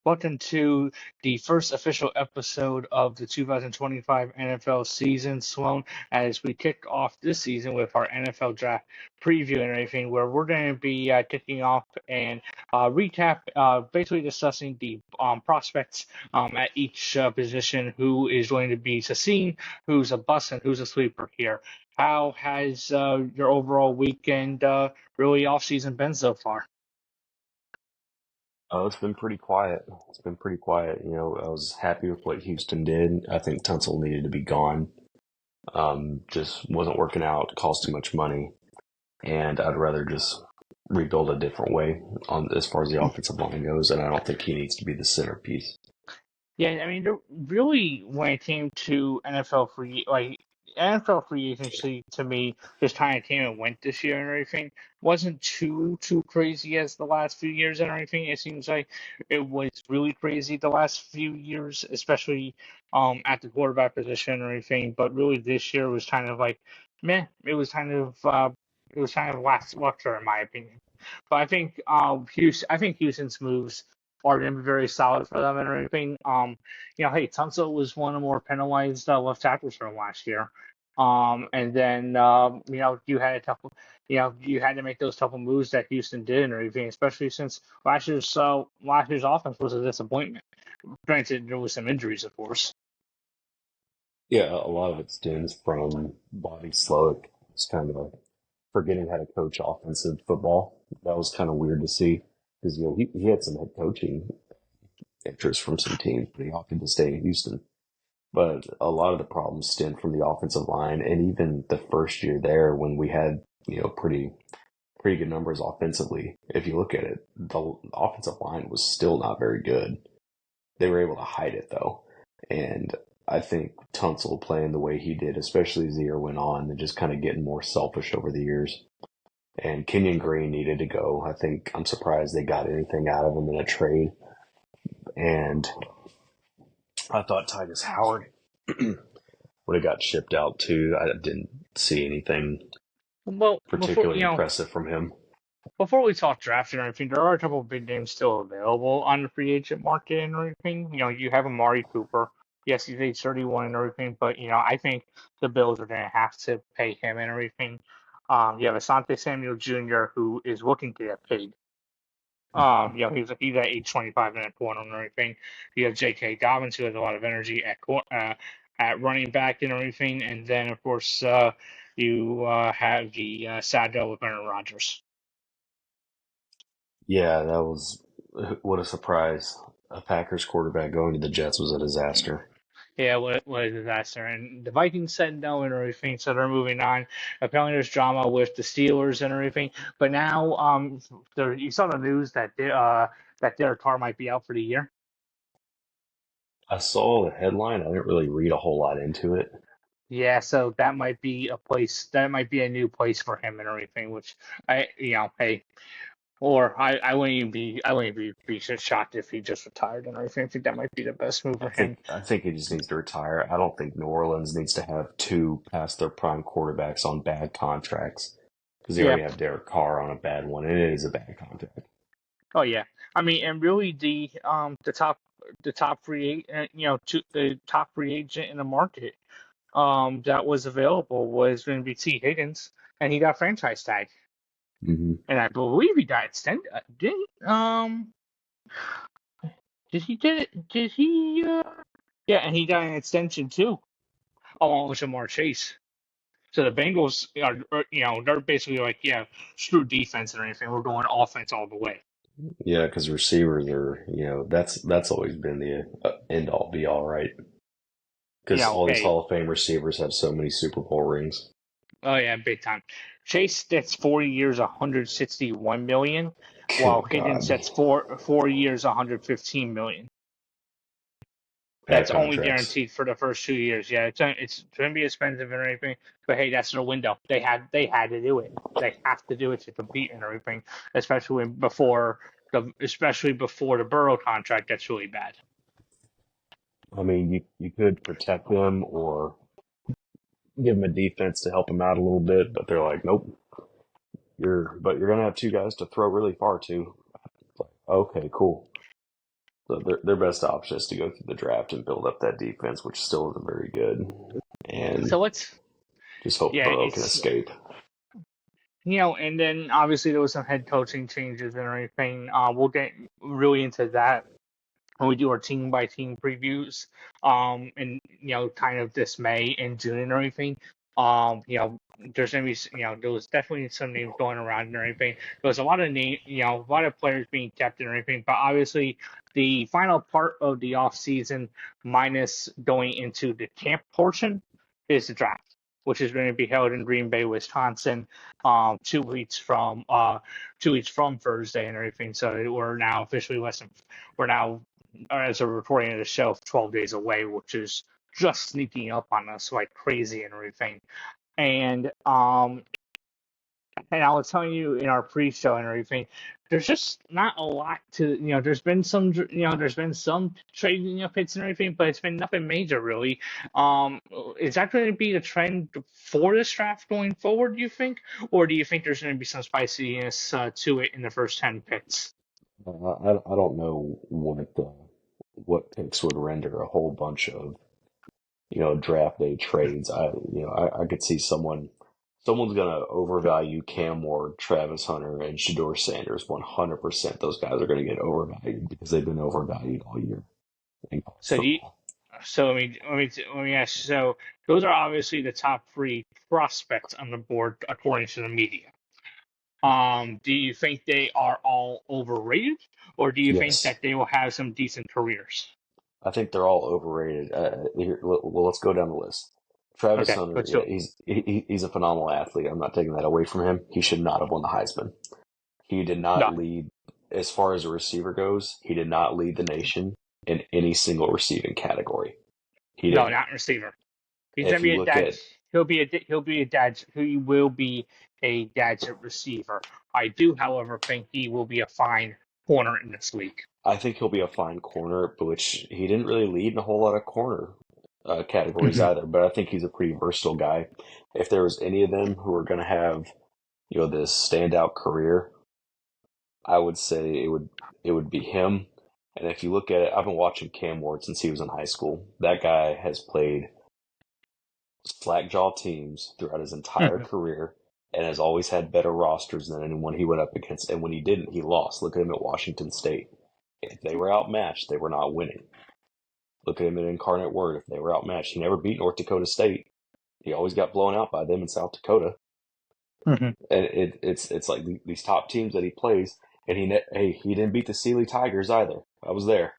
Welcome to the first official episode of the 2025 NFL season, Sloan, as we kick off this season with our NFL draft preview and everything, where we're going to be kicking off and recap, basically discussing the prospects at each position, who is going to be seen, who's a bust, and who's a sleeper here. How has your overall weekend, really off season, been so far? Oh, it's been pretty quiet. It's been pretty quiet. I was happy with what Houston did. I think Tunsil needed to be gone. Just wasn't working out, cost too much money, and I'd rather just rebuild a different way on as far as the offensive line goes. And I don't think he needs to be the centerpiece. Yeah, I mean, really, when it came to NFL free agency, to me, just kind of came and went this year and everything. Wasn't too crazy as the last few years and everything. It seems like it was really crazy the last few years, especially at the quarterback position and everything. But really, this year was kind of like meh. It was kind of lackluster in my opinion. But I think Houston's moves are going to be very solid for them and everything. Hey, Tunsil was one of the more penalized left tackles from last year. And then you had to make those couple moves that Houston did and everything, especially since last year's offense was a disappointment. Granted, there was some injuries, of course. Yeah, a lot of it stems from Bobby Slowick. It's kind of like forgetting how to coach offensive football. That was kind of weird to see because he had some head coaching interest from some teams, but he opted to stay in Houston. But a lot of the problems stem from the offensive line, and even the first year there when we had pretty good numbers offensively. If you look at it, the offensive line was still not very good. They were able to hide it though, and I think Tunsil playing the way he did, especially as the year went on, and just kind of getting more selfish over the years. And Kenyon Green needed to go. I'm surprised they got anything out of him in a trade. And I thought Titus Howard would have got shipped out too. I didn't see anything Well, particularly impressive from him. before we talk draft and everything, there are a couple of big names still available on the free agent market and everything. You have Amari Cooper. Yes, he's age 31 and everything, but I think the Bills are going to have to pay him and everything. You have Asante Samuel Jr., who is looking to get paid. He's at age 25 in that corner and everything. You have J.K. Dobbins, who has a lot of energy at running back and everything, and then of course you have the sad deal with Aaron Rodgers. Yeah, that was what a surprise. A Packers quarterback going to the Jets was a disaster. Yeah, what a disaster. And the Vikings said no and everything, so they're moving on. Apparently, there's drama with the Steelers and everything. But now, you saw the news that that Derek Carr might be out for the year. I saw the headline. I didn't really read a whole lot into it. Yeah, so that might be a place. That might be a new place for him and everything. Which hey, I wouldn't be shocked if he just retired and everything. I think that might be the best move I for him. think I think he just needs to retire. I don't think New Orleans needs to have two past their prime quarterbacks on bad contracts because they Yeah. already have Derek Carr on a bad one, and it is a bad contract. Oh yeah. I mean, and really the top the top free agent in the market that was available was going to be T Higgins, and he got franchise tag, Hmm. and I believe he got extended. Did he? Yeah, and he got an extension too, along with Jamar Chase. So the Bengals they're basically like, yeah, screw defense and anything. We're going offense all the way. Yeah, because receivers are, that's always been the end all be all, right? Because all these Hey, Hall of Fame receivers have so many Super Bowl rings. oh yeah, big time. Chase gets 4 years, 161 million, while Good Higgins God, gets four years, 115 million. bad That's only contracts. guaranteed for the first 2 years. Yeah, it's going to be expensive and everything, but hey, that's their window. They had to do it. They have to do it to compete and everything, especially before the Burrow contract gets really bad. I mean, you could protect them or give them a defense to help them out a little bit, but they're like, nope, you're gonna have two guys to throw really far to. It's like, okay, cool. So their best option is to go through the draft and build up that defense, which still isn't very good, and So it's just hope yeah, Burrow can it's escape. and then obviously there was some head coaching changes and everything. We'll get really into that when we do our team by team previews, and kind of this May and June and everything. There's gonna be, there was definitely some names going around and everything. There was a lot of a lot of players being kept and everything, but obviously the final part of the off season, minus going into the camp portion, is the draft, which is going to be held in Green Bay, Wisconsin, 2 weeks from Thursday and everything. So we're now officially we're now, as a recording of the show, 12 days away, which is just sneaking up on us like crazy and everything. And I was telling you in our pre-show and everything, there's just not a lot to, there's been some trading picks and everything, but it's been nothing major really. Is that going to be the trend for this draft going forward, do you think? Or do you think there's going to be some spiciness to it in the first 10 picks? I don't know what picks would render a whole bunch of draft day trades. I could see someone's gonna overvalue Cam Ward, Travis Hunter, and Shador Sanders 100%. Those guys are gonna get overvalued because they've been overvalued all year in college So do you, football. so let me ask. So those are obviously the top three prospects on the board according to the media. Do you think they are all overrated, or do you think Yes, that they will have some decent careers? I think they're all overrated. Well, let's go down the list. Travis Okay, Hunter, let's yeah, go. he's a phenomenal athlete. I'm not taking that away from him. He should not have won the Heisman. He did not No, lead, as far as a receiver goes, he did not lead the nation in any single receiving category. He no, didn't. not receiver. He's gonna If be you a look dad. at, He'll be a dad. He will be a gadget receiver. I do, however, think he will be a fine corner in this league. I think he'll be a fine corner, but which he didn't really lead in a whole lot of corner categories Hmm. either. But I think he's a pretty versatile guy. If there was any of them who are going to have, this standout career, I would say it would be him. And if you look at it, I've been watching Cam Ward since he was in high school. That guy has played slackjaw teams throughout his entire Hmm. career and has always had better rosters than anyone he went up against. And when he didn't, he lost. Look at him at Washington State. If they were outmatched, they were not winning. Look at him at Incarnate Word. If they were outmatched, he never beat North Dakota State. He always got blown out by them in South Dakota. Hmm. And it's like these top teams that he plays, and he didn't beat the Sealy Tigers either. I was there.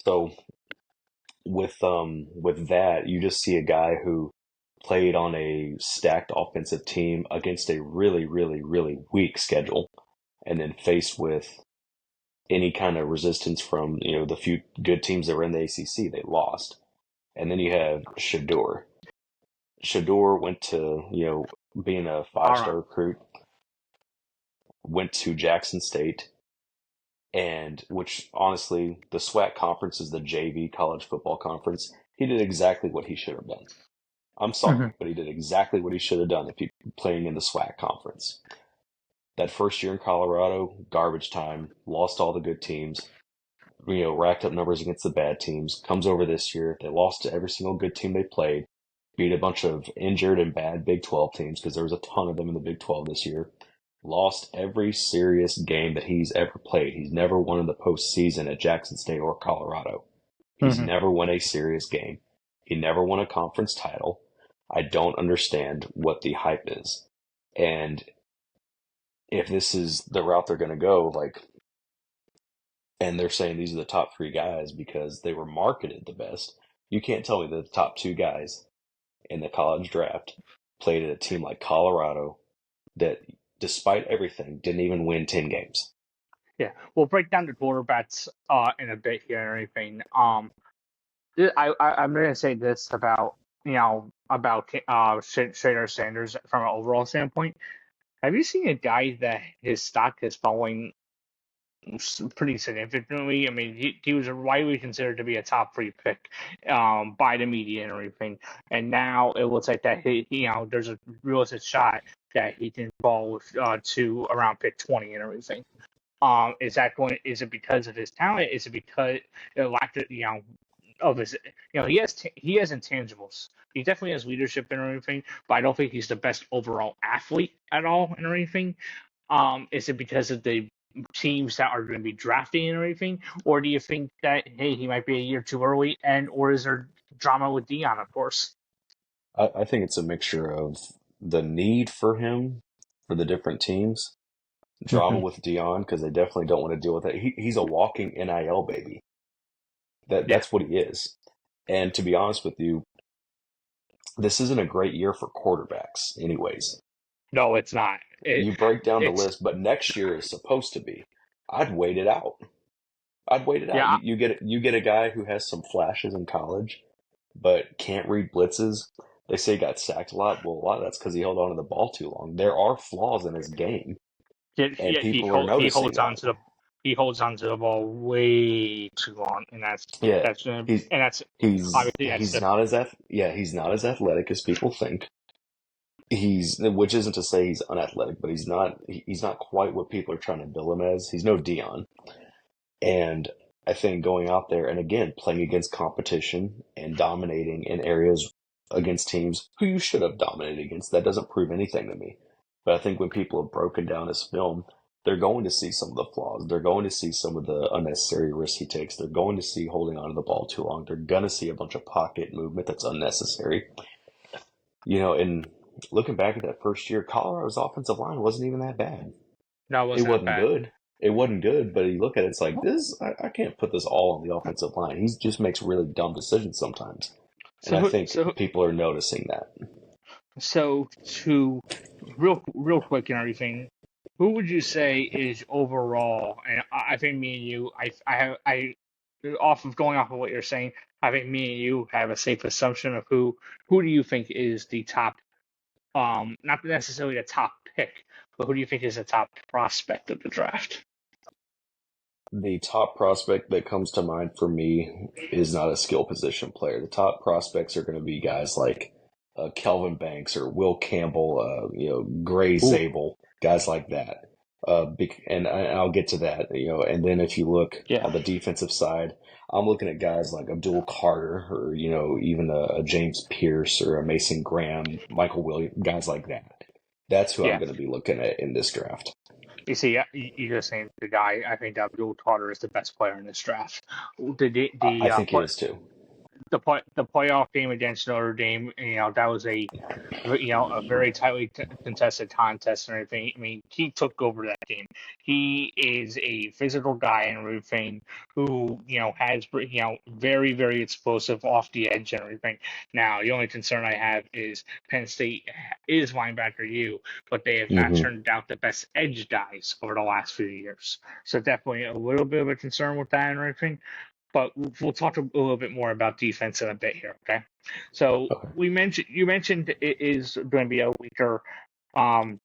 So with that, you just see a guy who played on a stacked offensive team against a really, really, really weak schedule, and then faced with any kind of resistance from the few good teams that were in the ACC, they lost. And then you have Shador. Shador went to being a All 5-star right. recruit, went to Jackson State, and which honestly, the SWAC conference is the JV college football conference. He did exactly what he should have done. I'm Hmm. sorry, but he did exactly what he should have done if he playing in the SWAC conference. That first year in Colorado, garbage time, lost all the good teams, racked up numbers against the bad teams. Comes over this year, they lost to every single good team they played, beat a bunch of injured and bad Big 12 teams because there was a ton of them in the Big 12 this year. Lost every serious game that he's ever played. He's never won in the postseason at Jackson State or Colorado. He's Hmm. never won a serious game. He never won a conference title. I don't understand what the hype is. And if this is the route they're going to go, and they're saying these are the top three guys because they were marketed the best, you can't tell me that the top two guys in the college draft played at a team like Colorado that, despite everything, didn't even win 10 games. Yeah, we'll break down the quarterbacks in a bit here and everything. I'm gonna say this about Shader Sanders from an overall standpoint. Have you seen a guy that his stock is falling pretty significantly? I mean, he was widely considered to be a top three pick by the media and everything, and now it looks like that there's a realistic shot that he can fall to around pick 20 and everything. Is it because of his talent? Is it because it lacked of his he has intangibles. He definitely has leadership and everything, but I don't think he's the best overall athlete at all and everything. Is it because of the teams that are going to be drafting and everything, or do you think that hey he might be a year too early, and or is there drama with Dion, of course? I think it's a mixture of the need for him for the different teams, drama Mm-hmm. with Dion because they definitely don't want to deal with it. He's a walking NIL baby. Yeah, That's what he is. And to be honest with you, this isn't a great year for quarterbacks, anyways. no, it's not. You break down the It's list, but next year is supposed to be. I'd wait it out. I'd wait it out. yeah, You get a guy who has some flashes in college, but can't read blitzes. They say he got sacked a lot. Well, a lot of that's because he held on to the ball too long. There are flaws in his game, and yeah, people are he noticing holds on that. to the ball way too long, and Yeah, that's and he's that's he's obviously that's he's the not as he's not as athletic as people think. Which isn't to say he's unathletic, but he's not quite what people are trying to bill him as. He's no Dion. And I think going out there and again playing against competition and dominating in areas against teams who you should have dominated against, that doesn't prove anything to me. But I think when people have broken down his film, they're going to see some of the flaws. They're going to see some of the unnecessary risks he takes. They're going to see holding on to the ball too long. They're going to see a bunch of pocket movement that's unnecessary. And looking back at that first year, Colorado's offensive line wasn't even that bad. no, it It wasn't that wasn't bad. good. It wasn't good, but you look at it, it's like this. I can't put this all on the offensive line. He just makes really dumb decisions sometimes, and So I think so people are noticing that. so to real quick and everything, who would you say is overall? And I think me and you, off of going off of what you're saying, I think me and you have a safe assumption of who do you think is the top, not necessarily the top pick, but who do you think is the top prospect of the draft? The top prospect that comes to mind for me is not a skill position player. The top prospects are going to be guys like Kelvin Banks or Will Campbell, Gray Ooh, Zabel, guys like that. I'll get to that. And then if you look yeah, on the defensive side, I'm looking at guys like Abdul Carter or even a James Pierce or a Mason Graham, Michael Williams, guys like that. That's who I'm yeah. going to be looking at in this draft. You see, you're just saying the guy. I think Abdul Carter is the best player in this draft. I think he is too. The playoff game against Notre Dame, that was a very tightly contested contest and everything. I mean, he took over that game. He is a physical guy and everything who, has, very, very explosive off the edge and everything. Now, the only concern I have is Penn State is linebacker you, but they have not Hmm. turned out the best edge guys over the last few years. So definitely a little bit of a concern with that and everything. But we'll talk a little bit more about defense in a bit here, okay? So Okay. you mentioned it is going to be a weaker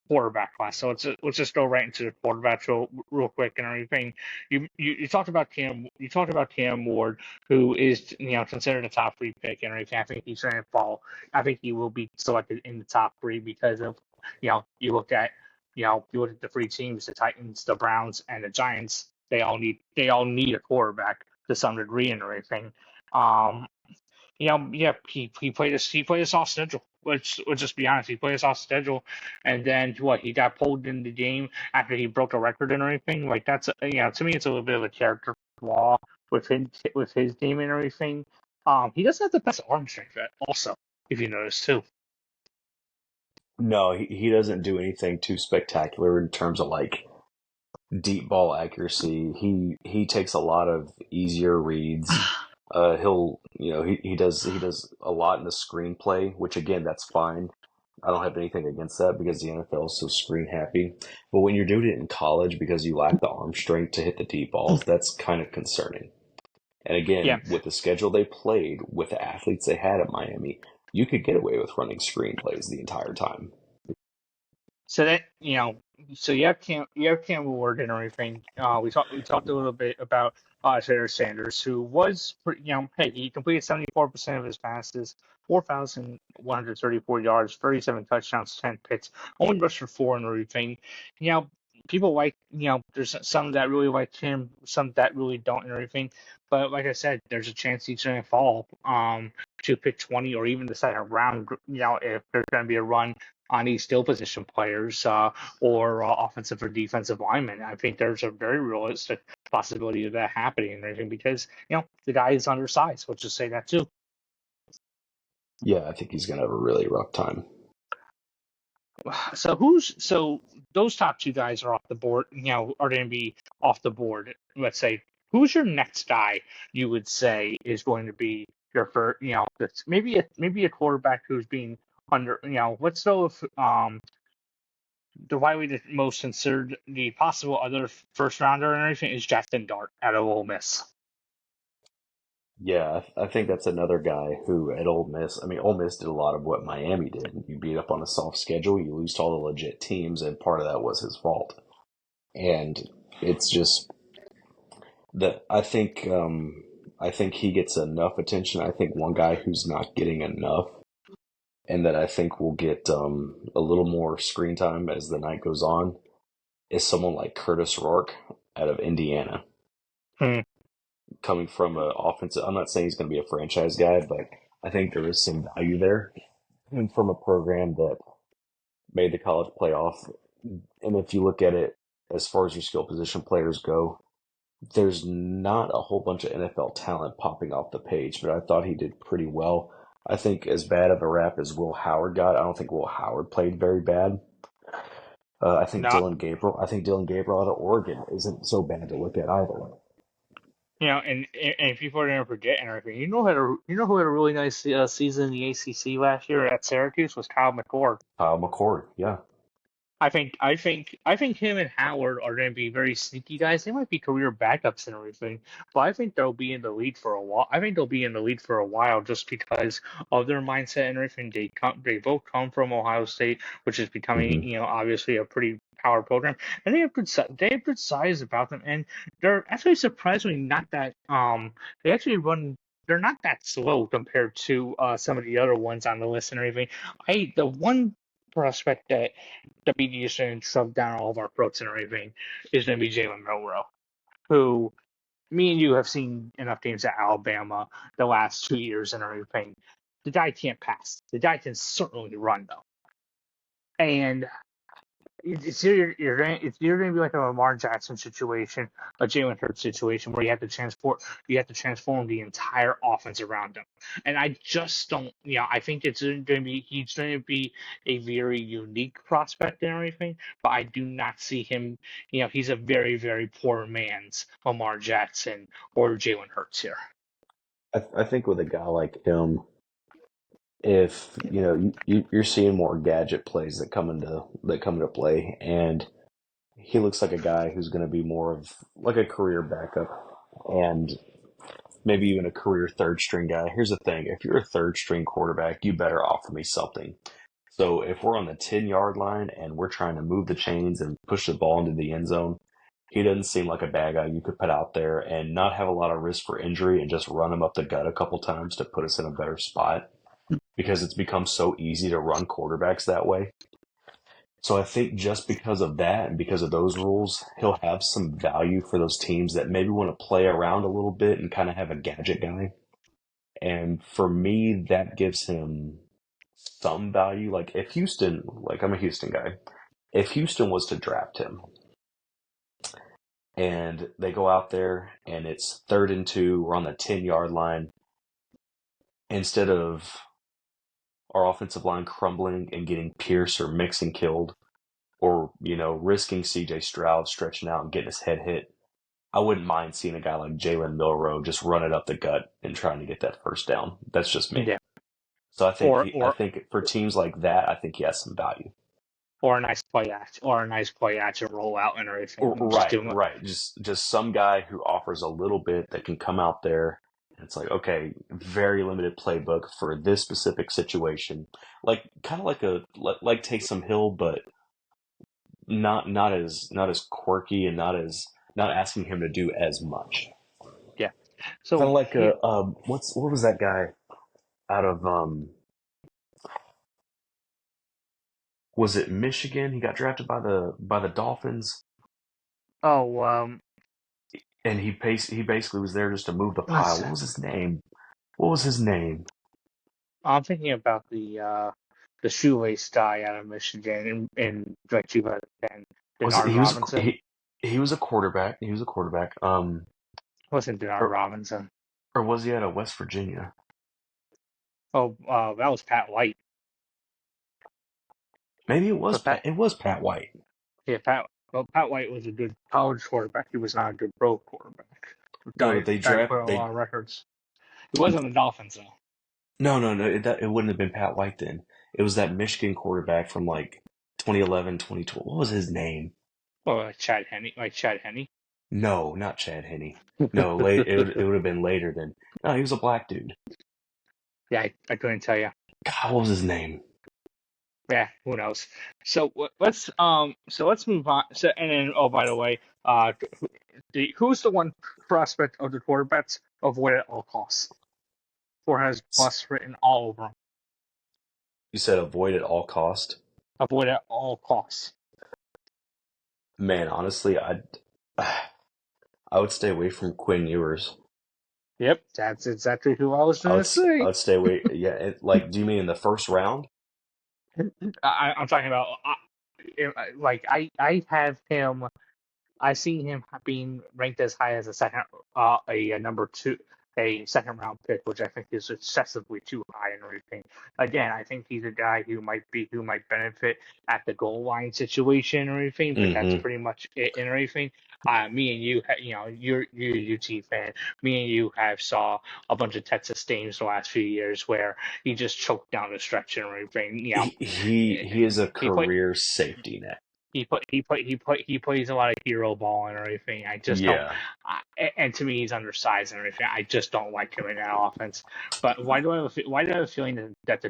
quarterback class. So let's just go right into the quarterback real quick and everything. You talked about Cam Ward, who is considered a top three pick and everything. I think he's going to fall. I think he will be selected in the top three because of you look at the three teams: the Titans, the Browns, and the Giants. They all need a quarterback to some degree and everything. Um, yeah, he played a soft schedule. Let's just be honest. He played a soft schedule, and then what? He got pulled in the game after he broke a record and everything. Like that's to me, it's a little bit of a character flaw with his game and everything. He doesn't have the best arm strength also, if you notice too. No, he doesn't do anything too spectacular in terms of like deep ball accuracy. He takes a lot of easier reads. He does a lot in the screenplay, which again, that's fine. I don't have anything against that because the NFL is so screen happy. But when you're doing it in college because you lack the arm strength to hit the deep balls, that's kind of concerning. And Yeah, again, with the schedule they played, with the athletes they had at Miami, you could get away with running screenplays the entire time. so that so you have Cam Ward and everything. We talked a little bit about Shader Sanders, who was pretty, hey, he completed 74% of his passes, 4,134 yards, 37 touchdowns, 10 picks, only rushed for four and everything. You know, people like, there's some that really like him, some that really don't and everything. But like I said, there's a chance he's going to fall to pick 20 or even the second round, if there's going to be a run on these skill position players or offensive or defensive linemen. I think there's a very realistic possibility of that happening and everything because, the guy is undersized. Let's just say that too. Yeah, I think he's going to have a really rough time. So those top two guys are off the board, are going to be off the board. Let's say, who's your next guy you would say is going to be your first, that's maybe a quarterback who's being under, let's know if the why we the most considered the possible other first rounder and everything is Jackson Dart out of Ole Miss. Yeah, I think that's another guy who at Ole Miss, I mean, Ole Miss did a lot of what Miami did. You beat up on a soft schedule, you lose to all the legit teams, and part of that was his fault. And it's just that I think he gets enough attention. I think one guy who's not getting enough, and that I think will get a little more screen time as the night goes on, is someone like Curtis Rourke out of Indiana. Hmm. Coming from an offensive, I'm not saying he's going to be a franchise guy, but I think there is some value there. Coming from a program that made the college playoff, and if you look at it as far as your skill position players go, there's not a whole bunch of NFL talent popping off the page, but I thought he did pretty well. I think as bad of a rap as Will Howard got, I don't think Will Howard played very bad. Not, I think Dylan Gabriel out of Oregon isn't so bad to look at either. and people are going to forget and everything. Who had a really nice season in the ACC last year at Syracuse was Kyle McCord. Kyle McCord, yeah. I think him and Howard are going to be very sneaky guys. They might be career backups and everything, but I think they'll be in the lead for a while. I think they'll be in the lead for a while just because of their mindset and everything. They both come from Ohio State, which is becoming, hmm obviously a pretty power program, and they have good size about them, and they're actually surprisingly not that they actually run. They're not that slow compared to some of the other ones on the list and everything. The one prospect that WD is going to shove down all of our throats and everything is going to be Jalen Milrow, who me and you have seen enough games at Alabama the last 2 years and everything. The guy can't pass. The guy can certainly run though, and it's either going to be like a Lamar Jackson situation, a Jalen Hurts situation where you have to transform the entire offense around him. And I just don't, I think he's going to be a very unique prospect and everything, but I do not see him, he's a very, very poor man's Lamar Jackson or Jalen Hurts here. I think with a guy like him, if you're seeing more gadget plays that come into play, and he looks like a guy who's going to be more of like a career backup, and maybe even a career third string guy. Here's the thing: if you're a third string quarterback, you better offer me something. So if we're on the 10-yard line and we're trying to move the chains and push the ball into the end zone, he doesn't seem like a bad guy you could put out there and not have a lot of risk for injury and just run him up the gut a couple times to put us in a better spot, because it's become so easy to run quarterbacks that way. So I think just because of that and because of those rules, he'll have some value for those teams that maybe want to play around a little bit and kind of have a gadget guy. And for me, that gives him some value. Like if Houston, like I'm a Houston guy, if Houston was to draft him and they go out there and it's 3rd and 2, we're on the 10-yard line, instead of our offensive line crumbling and getting Pierce or Mixon killed, or, risking CJ Stroud stretching out and getting his head hit, I wouldn't mind seeing a guy like Jalen Milrow just run it up the gut and trying to get that first down. That's just me. Yeah. So Or I or think for teams like that, I think he has some value. or a nice play action rollout and everything. Just Right, doing it. right. Just some guy who offers a little bit that can come out there. And it's like, okay, very limited playbook for this specific situation. Like kind of like Taysom Hill, but not as quirky and not asking him to do as much. Yeah. Kind So of like here, what was that guy out of was it Michigan? He got drafted by the Dolphins. Oh, and he basically was there just to move the let's pile. What was his name? What was his name? I'm thinking about the shoelace guy out of Michigan in like 2010, Was it, Denard Robinson. he was a quarterback. He was a quarterback. Wasn't Denard Or, Robinson? or was he out of West Virginia? Oh, that was Pat White. Maybe it was But Pat, Pat. It was Pat White. yeah, Pat White was a good college quarterback. He was not a good pro quarterback. The No, but guy put a lot of records. He wasn't the Dolphins though. no. It wouldn't have been Pat White then. It was that Michigan quarterback from like 2011, 2012. What was his name? Oh, like Chad Henne. No, not Chad Henne. No, it would have been later than. No, he was a black dude. Yeah, I couldn't tell you. God, what was his name? Yeah, who knows? So let's move on. So and then by the way, who's the one prospect of the quarterbacks avoid at all costs? Or has bust written all over him. You said avoid at all cost. Avoid at all costs. Man, honestly, I would stay away from Quinn Ewers. Yep, that's exactly who I was going to I say. would stay away. Yeah, like, do you mean in the first round? I'm talking about like I have him. I see him being ranked as high as a number two, a second round pick, which I think is excessively too high and everything. Again, I think he's a guy who might benefit at the goal line situation or anything, but that's Mm-hmm. pretty much it and everything. Me and you, you're a UT fan. Me and you have saw a bunch of Texas games the last few years where he just choked down the stretch and everything. He is a He played career safety net. he plays a lot of hero ball and everything. I just don't. Yeah. And to me, he's undersized and everything. I just don't like him in that offense. But why do I have a feeling that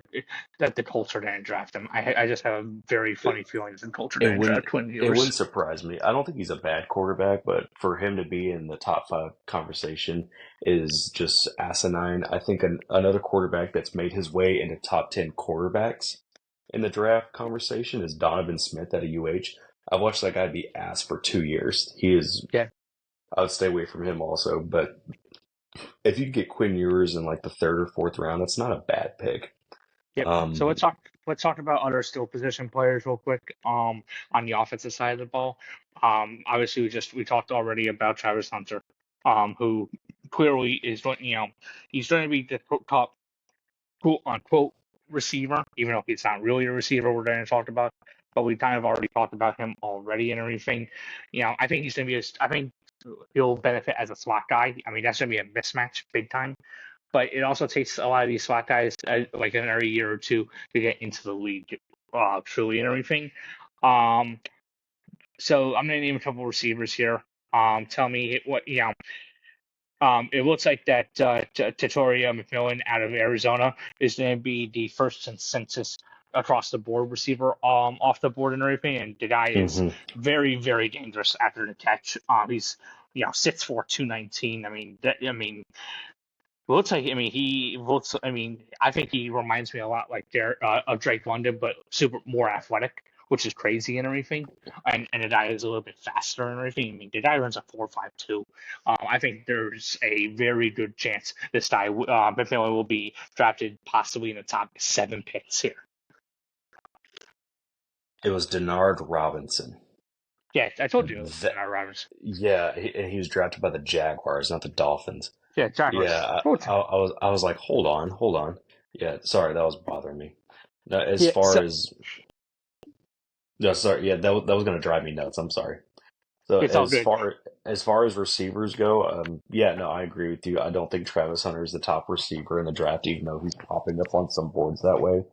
the Colts are going to draft him? I just have a very funny feeling that the Colts are It going to wouldn't draft Quinn it wouldn't Ewers. surprise me. I don't think he's a bad quarterback, but for him to be in the top five conversation is just asinine. I think another quarterback that's made his way into top 10 quarterbacks in the draft conversation is Donovan Smith at a UH. I've watched that guy be ass for 2 years. He is. Yeah. I would stay away from him also, but if you get Quinn Ewers in like the third or fourth round, that's not a bad pick. Yep. So Um, let's talk about other skill position players real quick. On the offensive side of the ball, obviously we talked already about Travis Hunter, who clearly is going, he's going to be the top quote unquote receiver, even though he's not really a receiver we're going to talk about. But we kind of already talked about him already and everything. I think he's going to be. I think he'll benefit as a slot guy. I mean, that's going to be a mismatch big time. But it also takes a lot of these slot guys like another year or two to get into the league truly and everything. Um, so I'm going to name a couple receivers here. Tell me what it looks like that Tatoria McMillan out of Arizona is going to be the first consensus across the board receiver off the board and everything. And the guy is mhm. very, very dangerous after the catch. He's 6'4", 219. It looks like he looks. I think he reminds me a lot like of Drake London, but super more athletic, which is crazy and everything. And the guy is a little bit faster and everything. I mean, the guy runs a 4.52. I think there's a very good chance this guy, McMillan, will be drafted possibly in the top 7 picks here. It was Denard Robinson. Yeah, I told you it was That, Denard Robinson. yeah, he was drafted by the Jaguars, not the Dolphins. Yeah, Jaguars. Yeah, I was like, hold on. Yeah, sorry, that was bothering me. Now, as Yeah, far so as no, sorry, yeah, that was gonna drive me nuts. I'm sorry. So it's all good. as far as receivers go, yeah, no, I agree with you. I don't think Travis Hunter is the top receiver in the draft, even though he's popping up on some boards that way.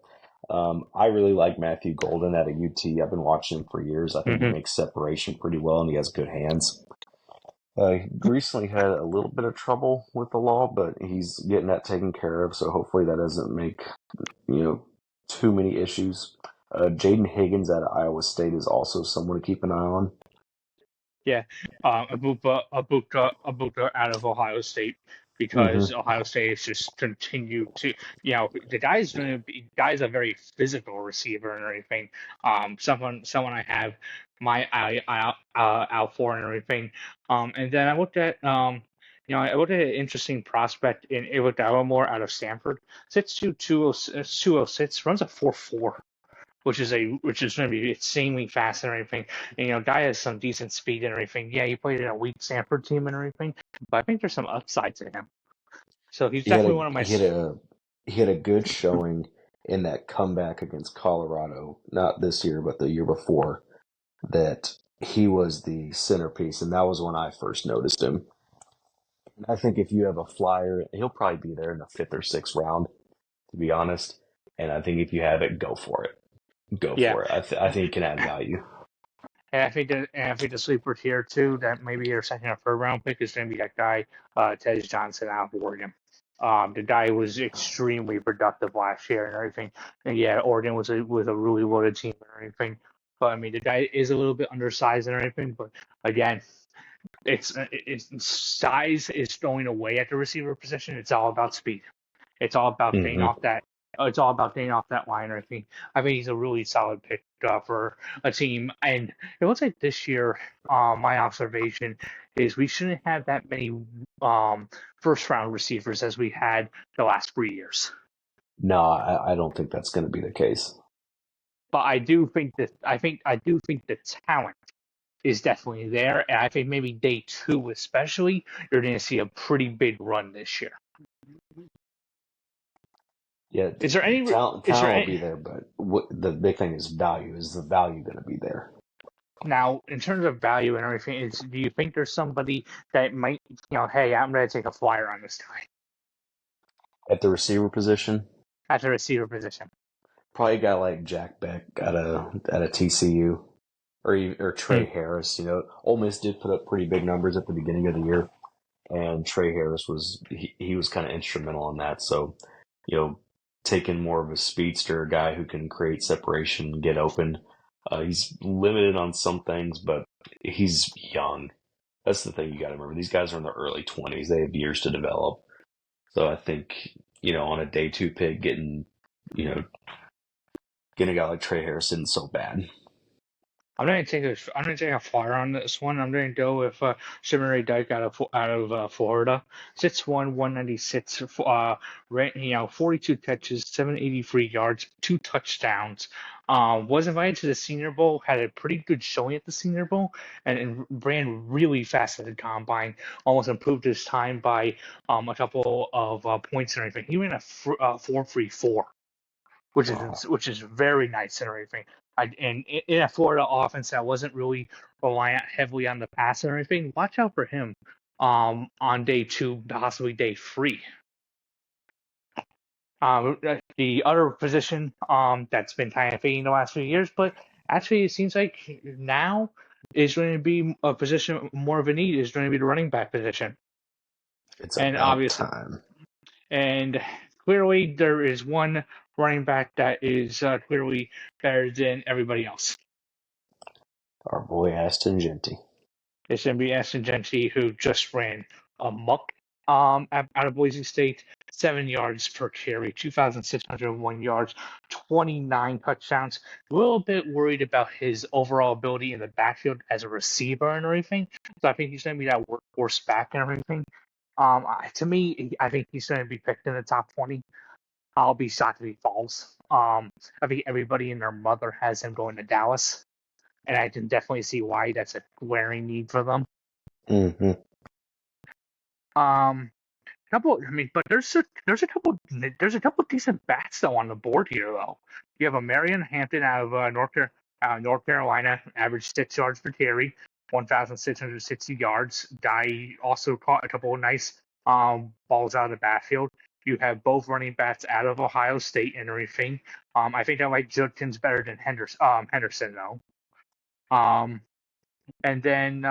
I really like Matthew Golden at a UT. I've been watching him for years. I think he Hmm. makes separation pretty well, and he has good hands. He recently had a little bit of trouble with the law, but he's getting that taken care of. So hopefully that doesn't make too many issues. Jaden Higgins out of Iowa State is also someone to keep an eye on. Yeah, Abuka out of Ohio State. because Mm-hmm. Ohio State has just continued to, the guy's a very physical receiver and everything. Someone I have my eye out for and everything. And then I looked at an interesting prospect in Ava Dallimore out of Stanford. 6'2", 206, runs a 4.4, which is going to be insanely fast and everything. And, guy has some decent speed and everything. Yeah, he played in a weak Stanford team and everything, but I think there's some upside to him. So he's He had definitely a one of my. he had a he had a good showing in that comeback against Colorado, not this year, but the year before, that he was the centerpiece, and that was when I first noticed him. And I think if you have a flyer, he'll probably be there in the fifth or sixth round, to be honest. And I think if you have it, go for it. Go Yeah, for it. I think it can add value. and I think the sleeper tier too, that maybe your second or third round pick is going to be that guy, Tej Johnson out of Oregon. The guy was extremely productive last year and everything. And yeah, Oregon was a really loaded team and everything. But I mean, the guy is a little bit undersized and everything. But again, it's size is going away at the receiver position. It's all about speed. It's all about getting Hmm. off that. It's all about getting off that line. I think he's a really solid pick for a team. And it looks like this year, my observation is we shouldn't have that many um, first round receivers as we had the last 3 years. No, I don't think that's going to be the case. But I do think the talent is definitely there, and I think maybe day two especially, you're going to see a pretty big run this year. Yeah, Is there any? Is talent there will any? be there, but the big thing is value. Is the value going to be there? Now, in terms of value and everything, do you think there's somebody that might, hey, I'm going to take a flyer on this guy At the receiver position, at the receiver position? probably a guy like Jack Beck at a TCU, or Hmm. Trey Harris. Ole Miss did put up pretty big numbers at the beginning of the year, and Trey Harris he was kind of instrumental in that. So, you know, taking more of a speedster, a guy who can create separation and get open. He's limited on some things, but he's young. That's the thing you got to remember. These guys are in their early 20s. They have years to develop. So I think, on a day two pick, you know, getting a guy like Trey Harris isn't so bad. I'm gonna take a flyer on this one. I'm gonna go with Shimmery Dyke out of Florida. 6'1", 196. 42 catches, 783 yards, 2 touchdowns. Was invited to the Senior Bowl. Had a pretty good showing at the Senior Bowl, and ran really fast at the combine. Almost improved his time by a couple of points and everything. He ran a 4.34, which Wow. is very nice and everything. And in a Florida offense that wasn't really reliant heavily on the pass and everything, watch out for him on day two, possibly day three. The other position that's been kind of fading the last few years, but actually it seems like now is going to be a position more of a need is going to be the running back position, It's and about obviously, time. and clearly there is one running back that is clearly better than everybody else. Our boy Aston Genty. It's going to be Ashton Genty, who just ran amok out of Boise State, 7 yards per carry, 2,601 yards, 29 touchdowns. A little bit worried about his overall ability in the backfield as a receiver and everything. So I think he's going to be that workhorse back and everything. To me, I think he's going to be picked in the top 20. I'll be shocked if he falls. I think everybody and their mother has him going to Dallas, and I can definitely see why that's a glaring need for them. Mm-hmm. Um, but there's a couple decent bats though on the board here though. You have a Marion Hampton out of North Carolina, average 6 yards per carry, 1,660 yards. Guy also caught a couple of nice balls out of the backfield. You have both running backs out of Ohio State and everything. I think I like Judkins better than Henderson though. Um, And then,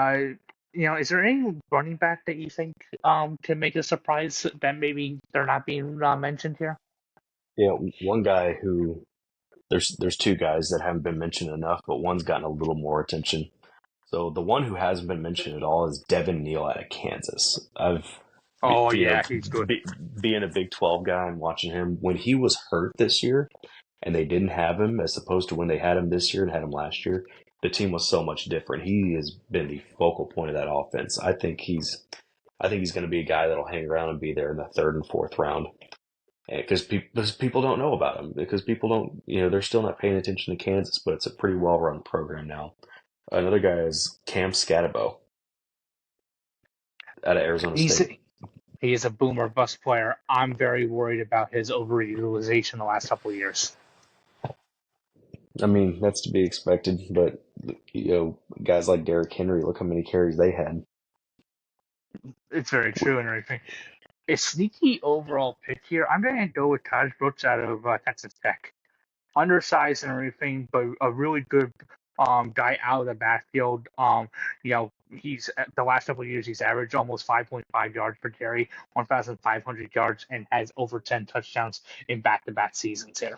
is there any running back that you think can make a surprise that maybe they're not being mentioned here? Yeah, one guy who there's two guys that haven't been mentioned enough, but one's gotten a little more attention. So the one who hasn't been mentioned at all is Devin Neal out of Kansas. I've Oh You know, yeah, he's good. being a Big 12 guy and watching him when he was hurt this year and they didn't have him as opposed to when they had him this year and had him last year, the team was so much different. He has been the focal point of that offense. I think he's going to be a guy that'll hang around and be there in the third and fourth round. Because people don't know about him, because people don't, they're still not paying attention to Kansas, but it's a pretty well run program now. Another guy is Cam Scatabo out of Arizona He's State. he is a boomer bust player. I'm very worried about his overutilization the last couple of years. I mean, that's to be expected, but guys like Derrick Henry, look how many carries they had. It's very true and everything. A sneaky overall pick here. I'm going to go with Taj Brooks out of Texas Tech. Undersized and everything, but a really good guy out of the backfield. He's the last couple of years he's averaged almost 5.5 yards per carry, 1,500 yards, and has over 10 touchdowns in back-to-back seasons here.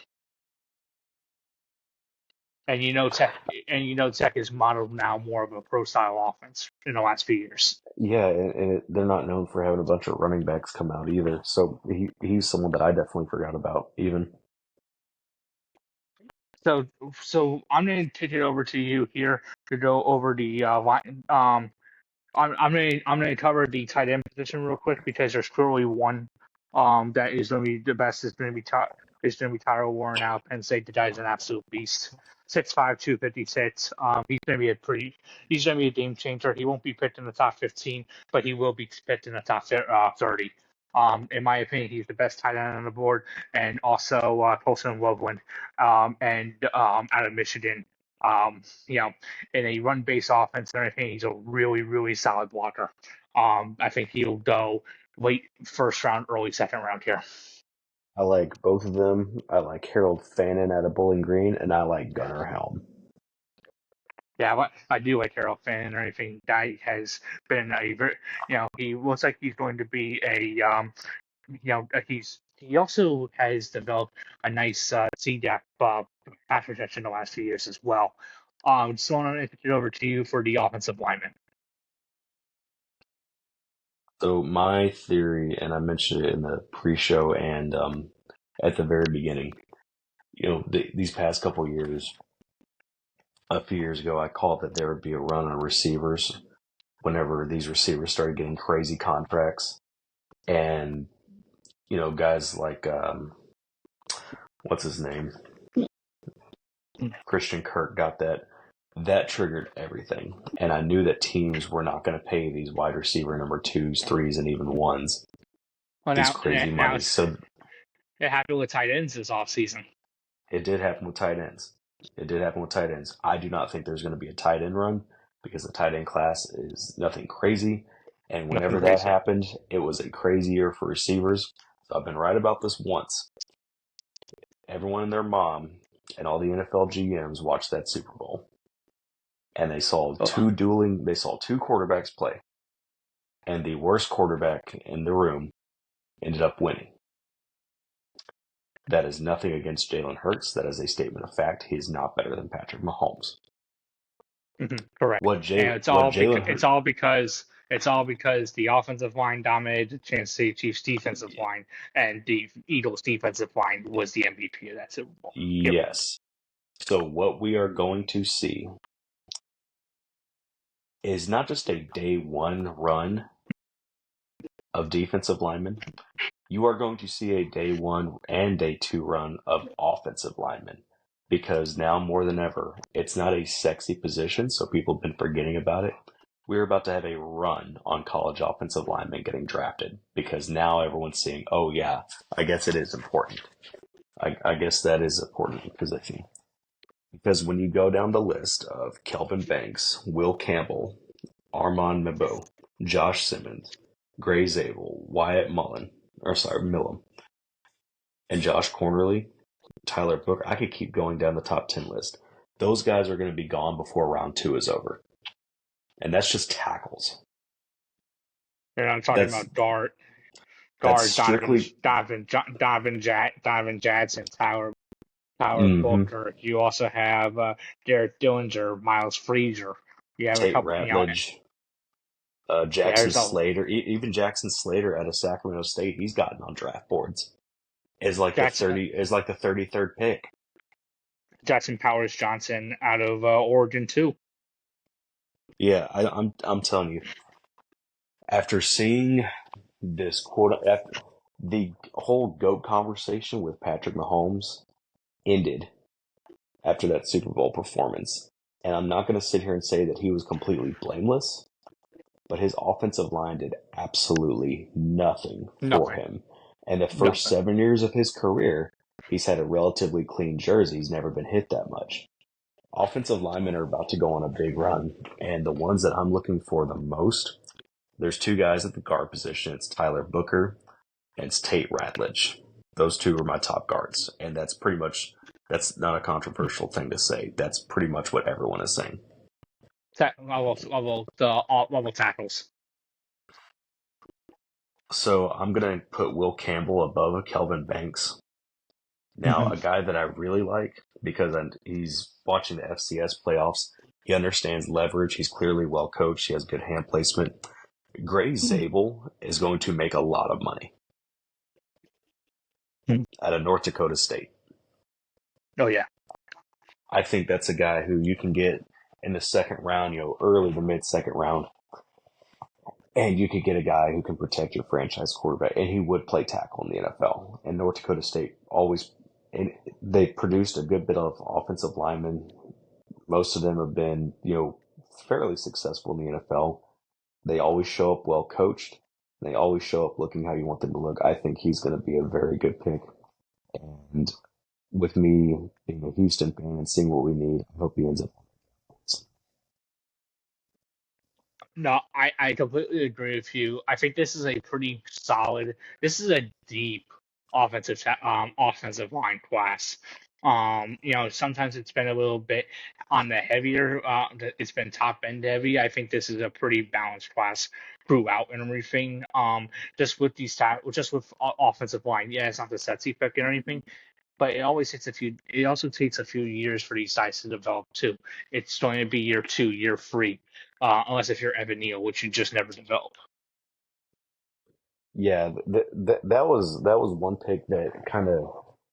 Tech is modeled now more of a pro style offense in the last few years. Yeah, and they're not known for having a bunch of running backs come out either. So he's someone that I definitely forgot about even. So I'm going to take it over to you here to go over the line. I'm gonna cover the tight end position real quick because there's clearly one that is gonna be the best. Is gonna be Tyler Warren out. Penn State. The guy's an absolute beast. 6'5", 256. He's gonna be a game changer. He won't be picked in the top 15, but he will be picked in the top 30. In my opinion, he's the best tight end on the board, and also Colson Loveland, and out of Michigan. Um, you know, in a run-based offense and everything, he's a really, really solid blocker. I think he'll go late first round, early second round here. I like both of them. I like Harold Fannin out of Bowling Green, and I like Gunnar Helm. Yeah, I do like Harold Fan and everything. Guy has been a very, he looks like he's going to be he also has developed a nice CDAP pass protection the last few years as well. So I'm going to kick it over to you for the offensive lineman. So my theory, and I mentioned it in the pre-show and at the very beginning, these past couple of years, a few years ago, I called that there would be a run on receivers whenever these receivers started getting crazy contracts. And, guys like, what's his name? Christian Kirk got that. That triggered everything. And I knew that teams were not going to pay these wide receiver number twos, threes, and even ones these crazy money. So it happened with tight ends this offseason. It did happen with tight ends. I do not think there's going to be a tight end run because the tight end class is nothing crazy. And whenever that happened, it was a crazy year for receivers. So I've been right about this once. Everyone and their mom and all the NFL GMs watched that Super Bowl. And they saw two quarterbacks play. And the worst quarterback in the room ended up winning. That is nothing against Jalen Hurts. That is a statement of fact. He is not better than Patrick Mahomes. Mm-hmm, correct. It's all because the offensive line dominated the Kansas City Chiefs defensive line, and the Eagles defensive line was the MVP of that Super Bowl. Yes. So what we are going to see is not just a day one run of defensive linemen. You are going to see a day one and day two run of offensive linemen. Because now more than ever, it's not a sexy position, so people have been forgetting about it. We're about to have a run on college offensive linemen getting drafted because now everyone's seeing, oh yeah, I guess it is important. I guess that is an important position. Because when you go down the list of Kelvin Banks, Will Campbell, Armand Mebo, Josh Simmons, Gray Zabel, Wyatt Millam, and Josh Cornerly, Tyler Booker, I could keep going down the top 10 list. Those guys are going to be gone before round 2 is over. And that's just tackles. And I'm talking about guard Donovan Jackson, Tyler Booker. You also have Derek Dillinger, Miles Frazier. You have Tate a couple, Ratledge. Yeah, Jackson there's a Slater, even Jackson Slater out of Sacramento State, he's gotten on draft boards Jackson as like the 33rd pick. Jackson Powers Johnson out of Oregon too. Yeah, I'm telling you, after seeing this quote, after the whole GOAT conversation with Patrick Mahomes ended after that Super Bowl performance, and I'm not going to sit here and say that he was completely blameless, but his offensive line did absolutely nothing for Nothing, him. And the first nothing. 7 years of his career, he's had a relatively clean jersey. He's never been hit that much. Offensive linemen are about to go on a big run, and the ones that I'm looking for the most, there's two guys at the guard position. It's Tyler Booker and it's Tate Ratledge. Those two are my top guards, and that's not a controversial thing to say. That's pretty much what everyone is saying. Level tackles. So I'm gonna put Will Campbell above Kelvin Banks. Now, Hmm. a guy that I really like because he's watching the FCS playoffs. He understands leverage. He's clearly well coached. He has good hand placement. Gray Zabel is going to make a lot of money out of North Dakota State. Oh yeah, I think that's a guy who you can get in the second round, early to mid second round, and you could get a guy who can protect your franchise quarterback, and he would play tackle in the NFL. And North Dakota State always, and they produced a good bit of offensive linemen. Most of them have been, fairly successful in the NFL. They always show up well coached. They always show up looking how you want them to look. I think he's going to be a very good pick. And with me being a Houston fan and seeing what we need, I hope he ends up. no, I completely agree with you. I think this is a pretty solid. This is a deep offensive line class. Sometimes it's been a little bit on the heavier. It's been top end heavy. I think this is a pretty balanced class throughout and everything. Just with offensive line. Yeah, it's not the sexy pick and anything, but it also takes a few years for these guys to develop too. It's going to be year 2, year 3, unless if you're Evan Neal, which you just never develop. Yeah, that was one pick that kind of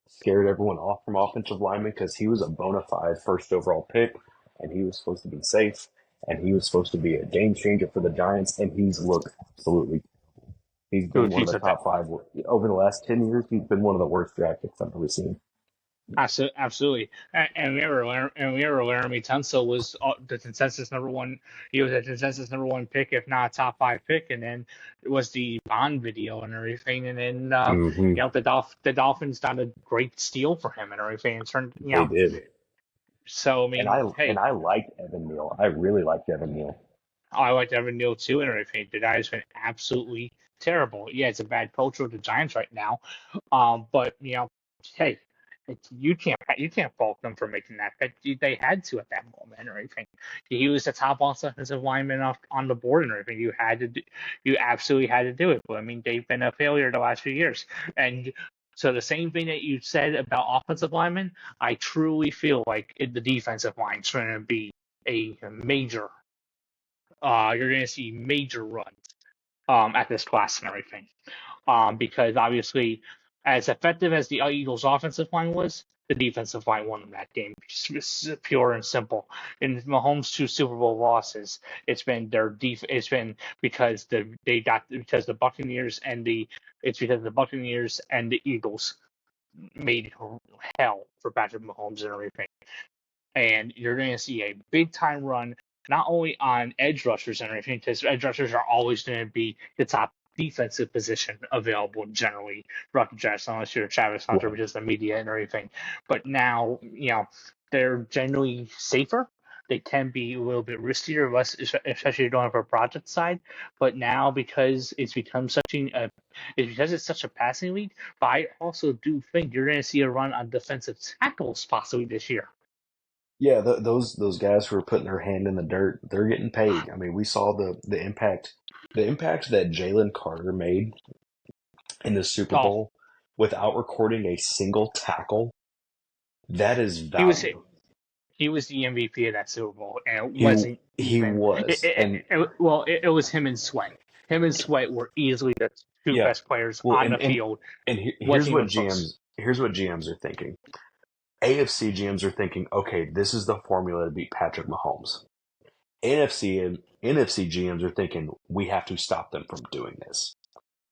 scared everyone off from offensive lineman because he was a bona fide first overall pick, and he was supposed to be safe, and he was supposed to be a game changer for the Giants, and he's looked absolutely. He's been Dude, one of he's the a top five over the last 10 years. He's been one of the worst draft picks I've ever seen. Absolutely. And we remember Laramie Tunsil was the consensus number one. He was a consensus number one pick, if not a top 5 pick. And then it was the Bond video and everything. And then Mm-hmm. the Dolphins got a great steal for him and everything. And turned They did, so I and mean, I hey, liked Evan Neal. I really liked Evan Neal. I liked Evan Neal too and everything. The guy's been absolutely terrible. Yeah, it's a bad culture with the Giants right now. But hey, you can't fault them for making that pick. They had to at that moment or anything. He was the top offensive lineman on the board and everything. You absolutely had to do it. But I mean, they've been a failure the last few years. And so the same thing that you said about offensive linemen, I truly feel like the defensive line is going to be a major. You're going to see major runs at this class and everything. Because obviously, as effective as the Eagles' offensive line was, the defensive line won that game. It's pure and simple. In Mahomes' 2 Super Bowl losses, it's been It's been because the Buccaneers and the Eagles made hell for Patrick Mahomes and everything. And you're going to see a big time run not only on edge rushers and everything, because edge rushers are always going to be the top defensive position available generally throughout the draft, unless you're Travis Hunter, Right. because of the media and everything. But now, they're generally safer. They can be a little bit riskier, less, especially if you don't have a project side. But now, because it's such a passing league, but I also do think you're going to see a run on defensive tackles possibly this year. Yeah, those guys who are putting their hand in the dirt, they're getting paid. I mean, we saw the impact that Jalen Carter made in the Super Oh, Bowl without recording a single tackle. That is he was value. He was the MVP of that Super Bowl, and it He wasn't he even. was, and It was him and Sweat. Him and Sweat were easily the two yeah, best players well, on the field. here's Wasn't what even close. GMs are thinking. AFC GMs are thinking, okay, this is the formula to beat Patrick Mahomes. NFC GMs are thinking we have to stop them from doing this.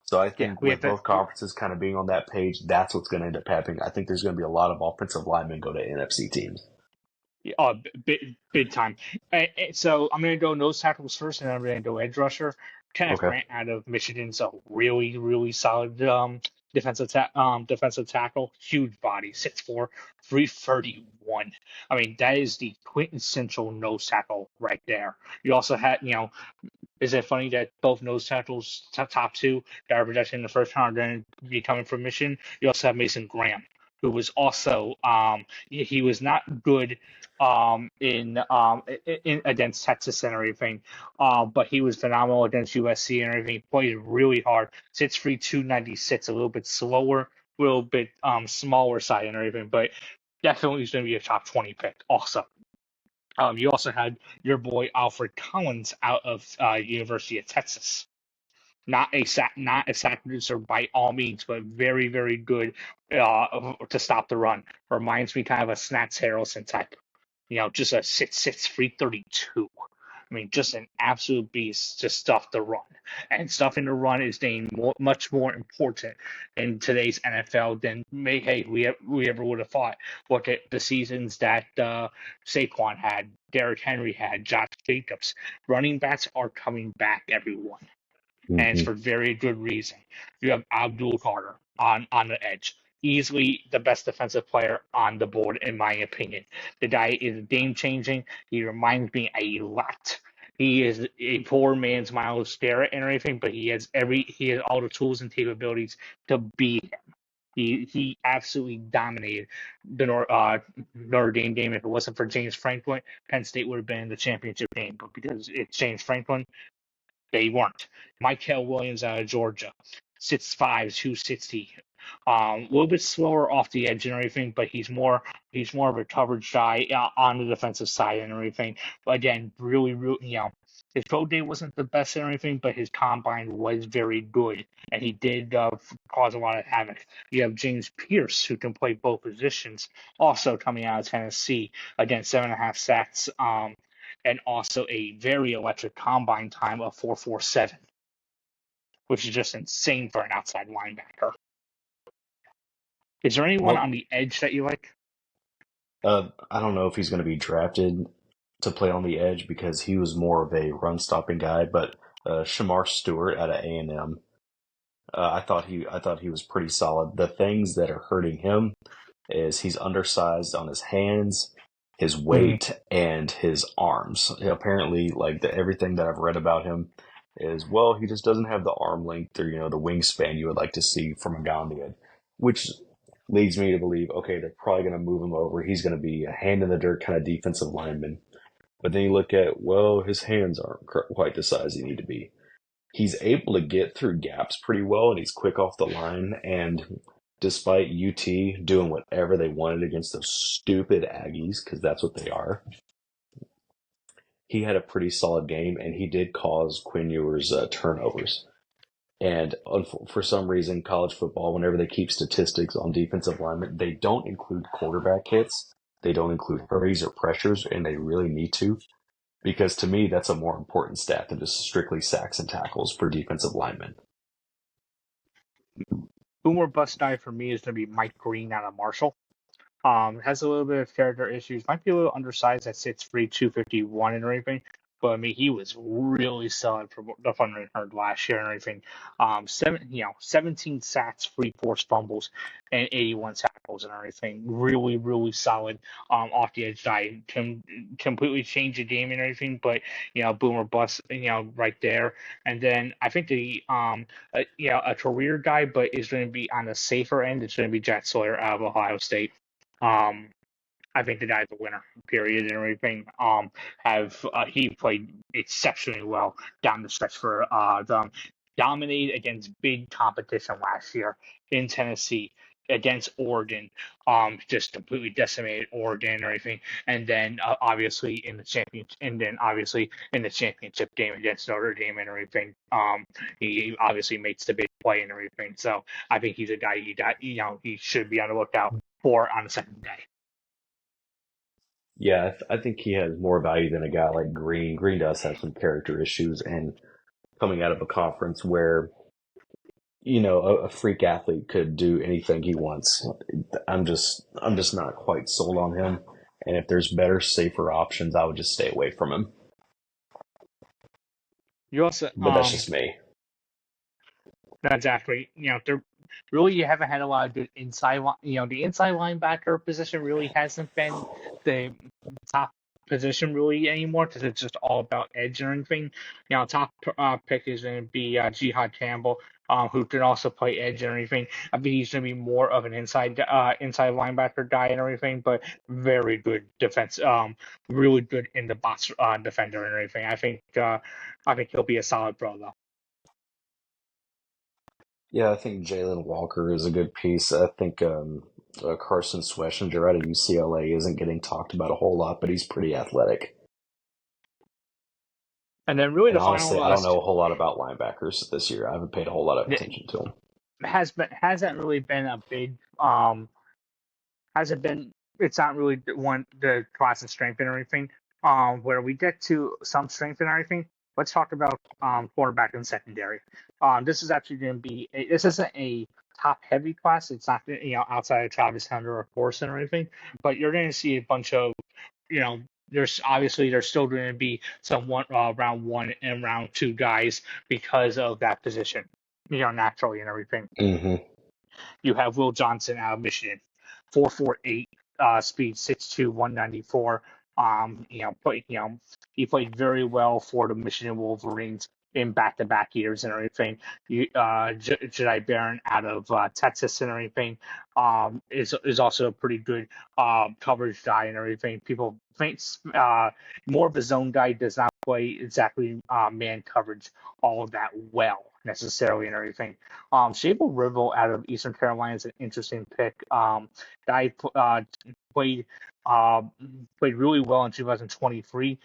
So I Yeah, think we have with to. both conferences kind of being on that page, that's what's going to end up happening. I think there's going to be a lot of offensive linemen go to NFC teams. Big time. So I'm going to go nose tackles first, and then I'm going to go edge rusher. Kenneth Okay. Grant out of Michigan's a really, really solid defensive tackle. Huge body, 6'4", 331. I mean, that is the quintessential nose tackle right there. You also had, is it funny that both nose tackles, top two that are projected in the first round, are going to be coming from Michigan? You also have Mason Graham, who was also he was not good in against Texas and everything, but he was phenomenal against USC and everything. He played really hard. 6'3", 296, a little bit slower, a little bit smaller side and everything, but definitely he's going to be a top 20 pick. Also. You also had your boy Alfred Collins out of University of Texas. Not a sack producer by all means, but very, very good to stop the run. Reminds me kind of a Snats Harrelson type. Just a 6'6", 332. I mean, just an absolute beast to stuff the run. And stuffing the run is much more important in today's NFL than we ever would have thought. Look at the seasons that Saquon had, Derrick Henry had, Josh Jacobs. Running backs are coming back, everyone, and it's Mm-hmm. for very good reason. You have Abdul Carter on the edge, easily the best defensive player on the board, in my opinion. The guy is game changing. He reminds me a lot. He is a poor man's Miles Garrett and everything, but he has all the tools and capabilities to be him. He absolutely dominated the Notre Dame game. If it wasn't for James Franklin, Penn State would have been in the championship game. But because it's James Franklin, they weren't. Michael Williams out of Georgia, 6'5", 260. A little bit slower off the edge and everything, but he's more of a coverage guy on the defensive side and everything. But again, really, really, his pro day wasn't the best and everything, but his combine was very good, and he did cause a lot of havoc. You have James Pierce, who can play both positions, also coming out of Tennessee, again, 7.5 sacks. And also a very electric combine time of 4.47, which is just insane for an outside linebacker. Is there anyone Well, on the edge that you like? I don't know if he's going to be drafted to play on the edge because he was more of a run stopping guy, but Shamar Stewart out of A&M, I thought he was pretty solid. The things that are hurting him is he's undersized on his hands, his Mm-hmm. weight, and his arms. Apparently, everything that I've read about him is, well, he just doesn't have the arm length or the wingspan you would like to see from a guy on the edge, which leads me to believe, okay, they're probably going to move him over. He's going to be a hand in the dirt kind of defensive lineman. But then you look at, well, his hands aren't quite the size they need to be. He's able to get through gaps pretty well, and he's quick off the line. And despite UT doing whatever they wanted against those stupid Aggies, because that's what they are, he had a pretty solid game, and he did cause Quinn Ewers turnovers. And for some reason, college football, whenever they keep statistics on defensive linemen, they don't include quarterback hits. They don't include hurries or pressures, and they really need to. Because to me, that's a more important stat than just strictly sacks and tackles for defensive linemen. Boomer bust guy for me is going to be Mike Green out of Marshall. Has a little bit of character issues. Might be a little undersized at 6'3", 251 and everything. But I mean, he was really solid for the fun I heard last year and everything. 17 sacks, 3 forced fumbles, and 81 tackles and everything. Really, really solid. Off the edge guy can completely change the game and everything. But boomer bust, right there. And then I think a career guy, but is going to be on the safer end. It's going to be Jack Sawyer out of Ohio State. Um, I think the guy's a winner, period, and everything. He played exceptionally well down the stretch for them. Dominated against big competition last year in Tennessee. against Oregon, just completely decimated Oregon and everything, and then obviously in the championship game against Notre Dame and everything, he obviously makes the big play and everything. So I think he's a guy he should be on the lookout for on the second day. Yeah, I think he has more value than a guy like Green. Green does have some character issues, and coming out of a conference where a freak athlete could do anything he wants. I'm just not quite sold on him. And if there's better, safer options, I would just stay away from him. You also But that's just me. not exactly. There really you haven't had a lot of good inside. The inside linebacker position really hasn't been the top position really anymore because it's just all about edge and everything. Top pick is going to be Jihad Campbell, who can also play edge and everything. I think he's going to be more of an inside linebacker guy and everything, but very good defense. Really good in the box defender and everything. I think he'll be a solid pro though. Yeah, I think Jalen Walker is a good piece. I think Carson Schwessinger out of UCLA isn't getting talked about a whole lot, but he's pretty athletic. And then really And the final honestly, I don't know a whole lot about linebackers this year. I haven't paid a whole lot of attention to them. hasn't really been a big hasn't been it's not really the class of strength and everything. Where we get to some strength and everything, let's talk about quarterback and secondary. This is actually going to be this isn't a top heavy class. It's not outside of Travis Hunter or Forson or anything, but you're going to see a bunch of there's still going to be some round one and round two guys because of that position, naturally and everything. Mm-hmm. You have Will Johnson out of Michigan, 4.48 speed, 6'2", 194. He played very well for the Michigan Wolverines in back-to-back years and everything. Jedi Barron out of Texas and everything is also a pretty good coverage guy and everything. People think more of a zone guy, does not play exactly man coverage all that well necessarily and everything. Sable Rivel out of Eastern Carolina is an interesting pick. Guy played uh, played really well in 2023.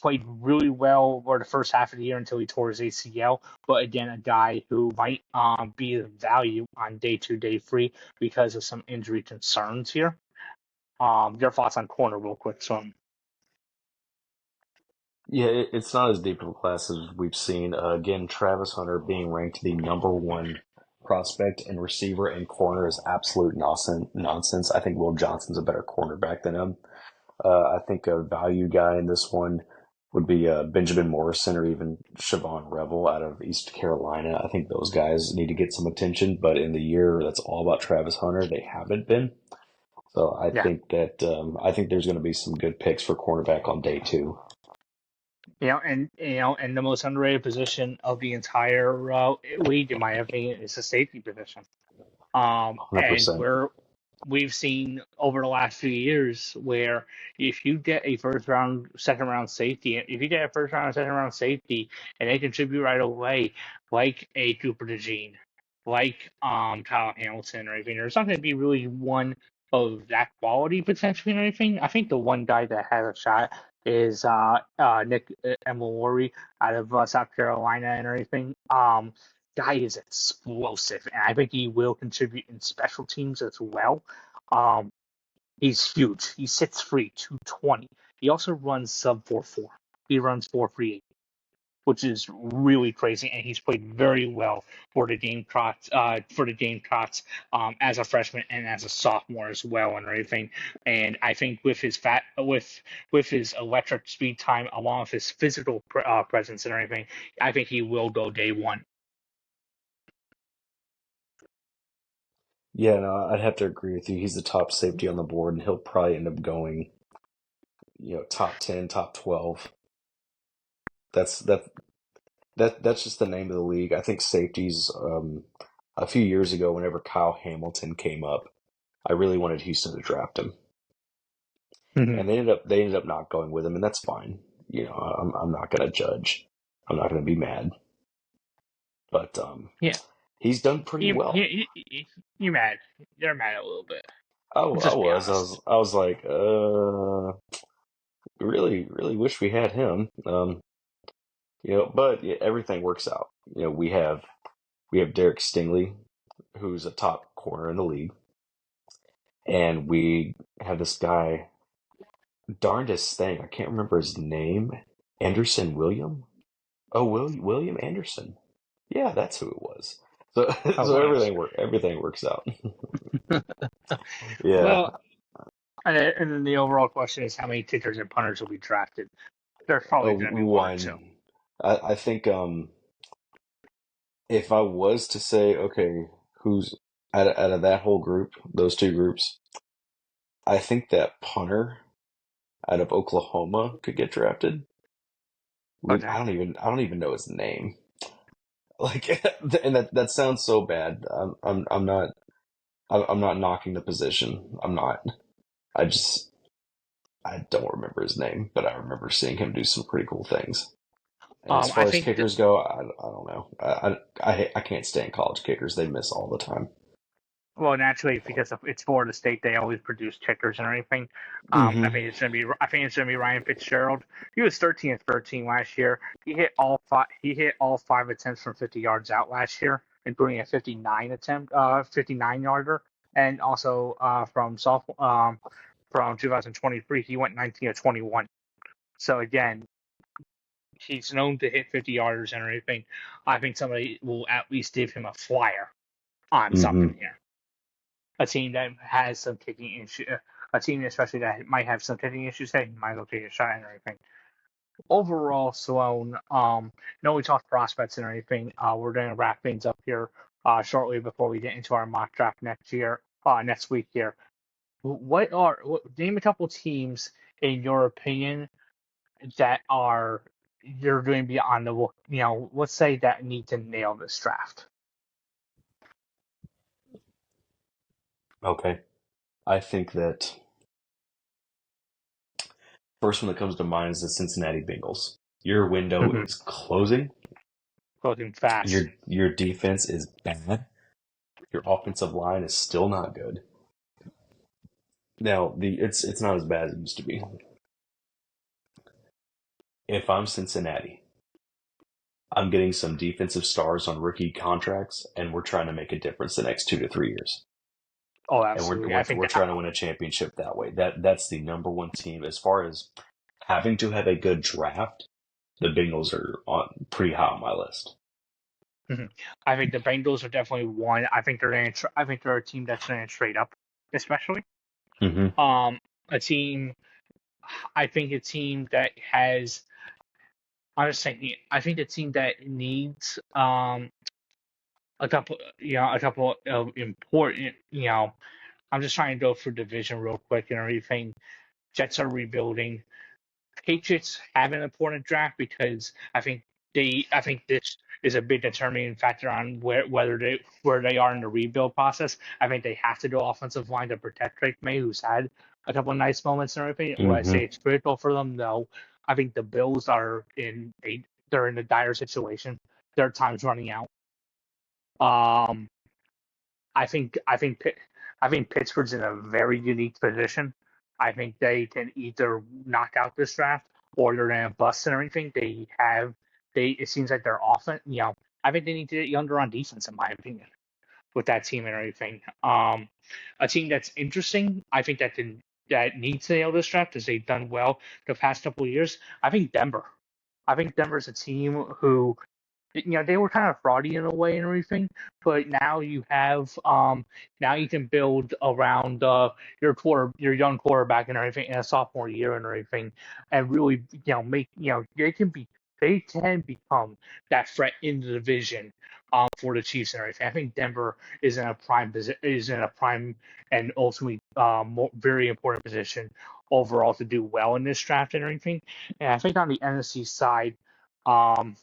Played really well for the first half of the year until he tore his ACL. But again, a guy who might be of value on day 2, day 3 because of some injury concerns here. Your thoughts on corner, real quick, so. Yeah, it's not as deep of a class as we've seen. Again, Travis Hunter being ranked the number one prospect and receiver and corner is absolute nonsense. I think Will Johnson's a better cornerback than him. I think a value guy in this one would be Benjamin Morrison or even Siobhan Revel out of East Carolina. I think those guys need to get some attention, but in the year that's all about Travis Hunter, they haven't been. So I Yeah. think that I think there's going to be some good picks for cornerback on day 2. And the most underrated position of the entire league, in my opinion, is the safety position. And 100%. where we've seen over the last few years where if you get a first round, second round safety, if you get a first round, second round safety, and they contribute right away, like a Cooper DeJean, like Kyle Hamilton or anything, there's not going to be really one of that quality potentially or anything. I think the one guy that has a shot is Nick Emilori out of South Carolina and everything. Guy is explosive, and I think he will contribute in special teams as well. Um, he's huge. He sits free, 220. He also runs sub 4.4. He runs 4.38, which is really crazy, and he's played very well for the Gamecocks as a freshman and as a sophomore as well and everything. And I think with his electric speed time along with his physical presence and everything, I think he will go day one. Yeah, no, I'd have to agree with you. He's the top safety on the board, and he'll probably end up going, top 10, top 12. That's that's just the name of the league. I think safeties. A few years ago, whenever Kyle Hamilton came up, I really wanted Houston to draft him, Mm-hmm. and they ended up not going with him, and that's fine. I'm not gonna judge. I'm not gonna be mad, but Yeah. he's done pretty well. You mad? You're mad a little bit. I, Let's I just be was. honest. I was like, really, really wish we had him. But yeah, everything works out. We have Derek Stingley, who's a top corner in the league, and we have this guy, darndest thing, I can't remember his name, Anderson William. Oh, William Anderson. Yeah, that's who it was. So Oh, so nice. everything works out. Yeah. Well, and then the overall question is how many kickers and punters will be drafted. There's Oh, probably going to be one or two. one. I think if I was to say, okay, who's out of that whole group, those two groups, I think that punter out of Oklahoma could get drafted. Okay. I don't even know his name. Like, and that sounds so bad. I'm not knocking the position. I'm not. I just I don't remember his name, but I remember seeing him do some pretty cool things. And as I far as think that, kickers go, I don't know. I can't stand college kickers. They miss all the time. well, naturally, because it's Florida State, they always produce kickers and everything. I Hmm. think it's going to be. I think it's going to be Ryan Fitzgerald. He was 13 for 13 last year. He hit all five. He hit all 5 attempts from 50 yards out last year, including a 59 yarder, and also from 2023, he went 19 of 21. So again, he's known to hit 50 yarders and everything. I think somebody will at least give him a flyer on Hmm. something here. A team that has some kicking issue, a team especially that might have some kicking issues, hey, might as well take a shot and everything. Overall, Sloan, we talked prospects and everything. We're going to wrap things up here shortly before we get into our mock draft next week here. Name a couple teams in your opinion that are you're going to be on the let's say that need to nail this draft. Okay. I think that first one that comes to mind is the Cincinnati Bengals. Your window Mm-hmm. is closing. Closing fast. Your defense is bad. Your offensive line is still not good. Now, it's not as bad as it used to be. If I'm Cincinnati, I'm getting some defensive stars on rookie contracts, and we're trying to make a difference the next 2 to 3 years. Oh, And absolutely. I think we're that. trying to win a championship that way. That's the number one team as far as having to have a good draft. The Bengals are on pretty high on my list. Mhm. I think the Bengals are definitely one. I think I think they're a team that's going to trade up, especially. Hmm. Um, a team. I think a team that has. I'm just saying. I think a team that needs a couple of important. I'm just trying to go through division real quick and everything. Jets are rebuilding. Patriots have an important draft because I think this is a big determining factor on where they are in the rebuild process. I think they have to go offensive line to protect Drake May, who's had a couple of nice moments and everything. Will I Hmm. say it's critical for them? No. I think the Bills are they're in a dire situation. Their time's running out. Um, I think Pittsburgh's in a very unique position. I think they can either knock out this draft or they're gonna bust and everything. It seems like they're often I think they need to get younger on defense in my opinion with that team and everything. A team that's interesting, I think that needs to nail this draft because they've done well the past couple of years. I think Denver. I think Denver's a team who they were kind of fraudy in a way and everything, but now you can build around your young quarterback and everything in a sophomore year and everything, and really make they can become that threat in the division for the Chiefs and everything. I think Denver is in a prime and ultimately very important position overall to do well in this draft and everything. And I think on the NFC side. Um,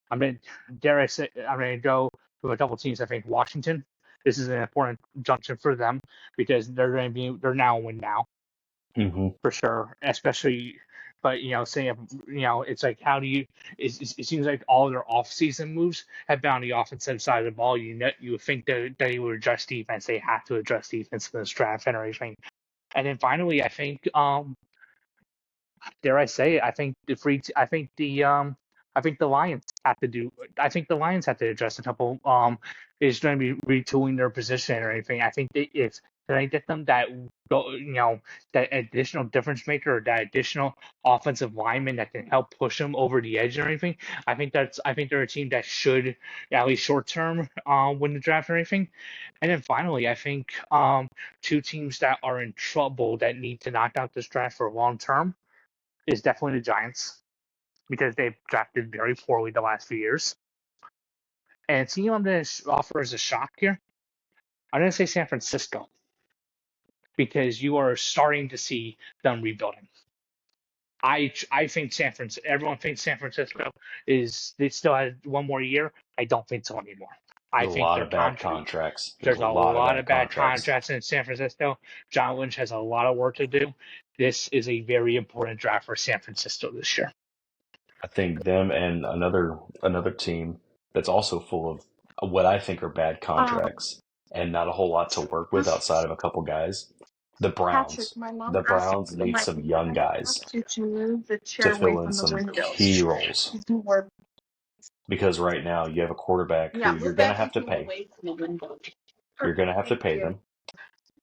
I'm going dare I say, I'm going to go with a couple teams. I think Washington. This is an important junction for them because they're now a win now Hmm. for sure. Especially But saying it's like how do you? It seems like all their off-season moves have been on the offensive side of the ball. You would think that they would address defense. They have to address defense in this draft and everything. And then finally, I think dare I say it, I think the Lions have to do I think the Lions have to address a couple is going to be retooling their position or anything. I think if they get them that that additional difference maker or that additional offensive lineman that can help push them over the edge or anything, I think they're a team that should at least short term win the draft or anything. And then finally, I think two teams that are in trouble that need to knock out this draft for long term is definitely the Giants because they've drafted very poorly the last few years. And a team I'm going to offer as a shock here, I'm going to say San Francisco because you are starting to see them rebuilding. I think everyone thinks San Francisco they still have one more year. I don't think so anymore. I There's a think lot of bad contracts. There's there's a a lot of lot bad of bad contracts. contracts in San Francisco. John Lynch has a lot of work to do. This is a very important draft for San Francisco this year. I think them and another team that's also full of what I think are bad contracts and not a whole lot to work with outside of a couple guys. The Patrick, Browns. my mom The asked Browns you need my some young I guys asked you to move the to chair away fill in from the some windows. key roles. More, Because right now you have a quarterback yeah, who you're move going to have to everything pay. away from the window. You're going to Perfect, have to thank pay you. them.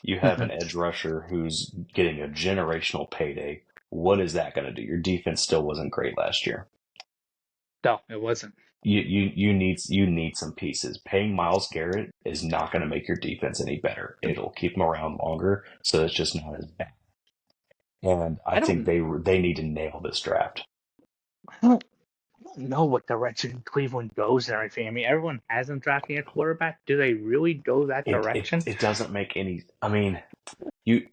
You have an edge rusher who's getting a generational payday. What is that going to do? Your defense still wasn't great last year. No, it wasn't. You need some pieces. Paying Myles Garrett is not going to make your defense any better. It'll keep him around longer, so it's just not as bad. And I I think don't they need to nail this draft. I don't know what direction Cleveland goes and everything. I mean, everyone has them drafting a quarterback. Do they really go that direction? It doesn't make any. I mean, you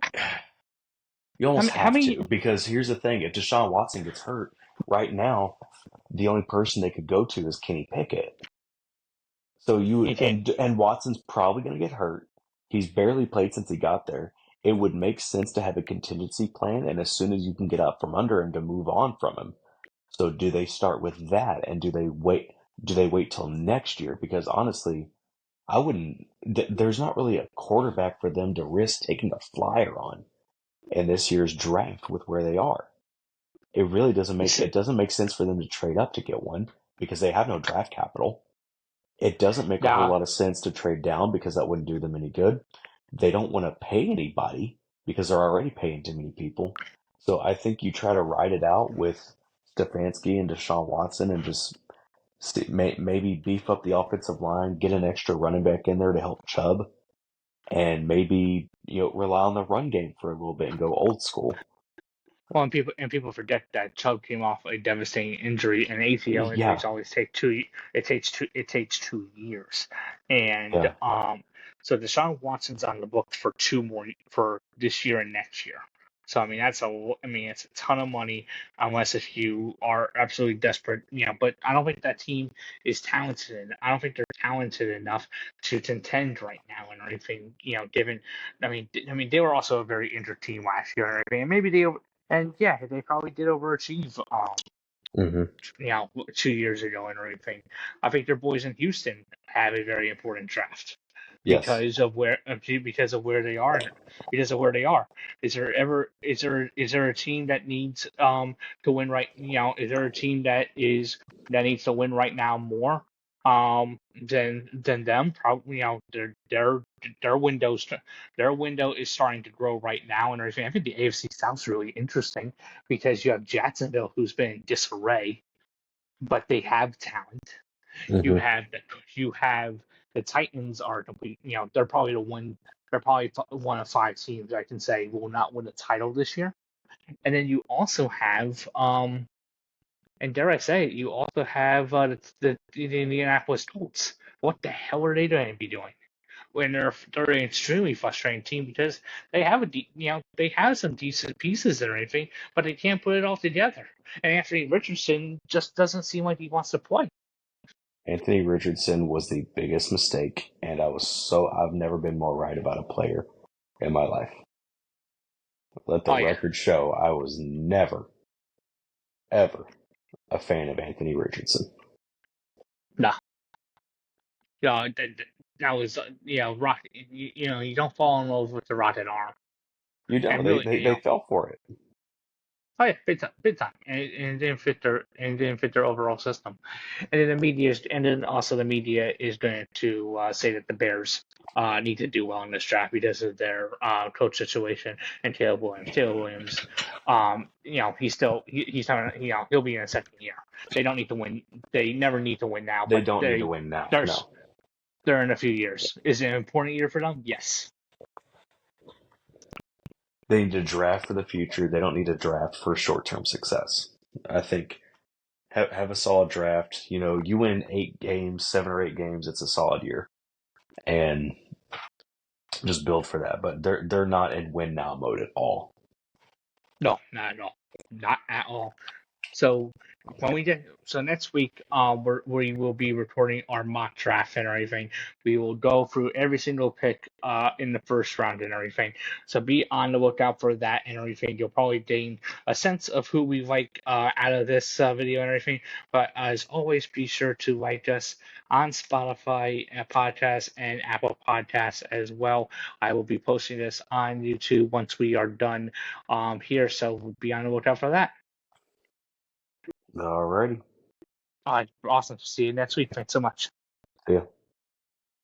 you How almost many? How have many to, because here's the thing: if Deshaun Watson gets hurt right now, the only person they could go to is Kenny Pickett. So okay, and Watson's probably going to get hurt. He's barely played since he got there. It would make sense to have a contingency plan, and as soon as you can get out from under him, to move on from him. So do they start with that, and do they wait? Do they wait till next year? Because honestly, I wouldn't. There's not really a quarterback for them to risk taking a flyer on in this year's draft with where they are. It really doesn't make sense for them to trade up to get one because they have no draft capital. It doesn't make a whole yeah. lot of sense to trade down because that wouldn't do them any good. They don't want to pay anybody because they're already paying too many people. So I think you try to ride it out with Stefanski and Deshaun Watson and just maybe beef up the offensive line, get an extra running back in there to help Chubb, and maybe rely on the run game for a little bit and go old school. Well, and people forget that Chubb came off a devastating injury, and ACL Yeah, injuries always take two. It takes 2 years, and yeah, so Deshaun Watson's on the books for two more for this year and next year. So I mean it's a ton of money unless if you are absolutely desperate, But I don't think that team is talented. I don't think they're talented enough to contend right now and anything. Given I mean they were also a very injured team last year and everything. And maybe they probably did overachieve, hmm 2 years ago and everything. I think their boys in Houston have a very important draft yes. because of where they are because of where they are. Is there a team that needs to win right? Is there a team that needs to win right now more than them? Probably, their their window is starting to grow right now and everything. I think the AFC South's really interesting because you have Jacksonville, who's been in disarray, but they have talent. You hmm have you have the Titans are complete. They're probably the one. They're probably one of five teams I can say will not win the title this year. And then you also have, and dare I say it, you also have the Indianapolis Colts. What the hell are they going to be doing? When they're an extremely frustrating team because they have some decent pieces and everything, but they can't put it all together. And Anthony Richardson just doesn't seem like he wants to play. Anthony Richardson was the biggest mistake, and I've never been more right about a player in my life. Let the Oh yeah, record show I was never ever a fan of Anthony Richardson. No. That was, you don't fall in love with the rotten arm. You don't. And really, They fell for it. oh yeah, big time, and it didn't fit their overall system. And then the media is going to say that the Bears need to do well in this draft because of their coach situation and Caleb Williams. Caleb Williams, he's having, he'll be in his second year. They don't need to win. They never need to win now, They but don't need to win now. No. they're in a few years. Is it an important year for them? Yes. They need to draft for the future. They don't need to draft for short-term success. I think have a solid draft. You win 8 games, 7 or 8 games, it's a solid year, and just build for that. But they're not in win now mode at all. No, not at all. Not at all. So next week, we will be recording our mock draft and everything. We will go through every single pick in the first round and everything. So be on the lookout for that and everything. You'll probably gain a sense of who we like out of this video and everything. But as always, be sure to like us on Spotify podcasts and Apple Podcasts as well. I will be posting this on YouTube once we are done here. So be on the lookout for that. Alrighty. All right, awesome. See you next week. Thanks so much. See ya.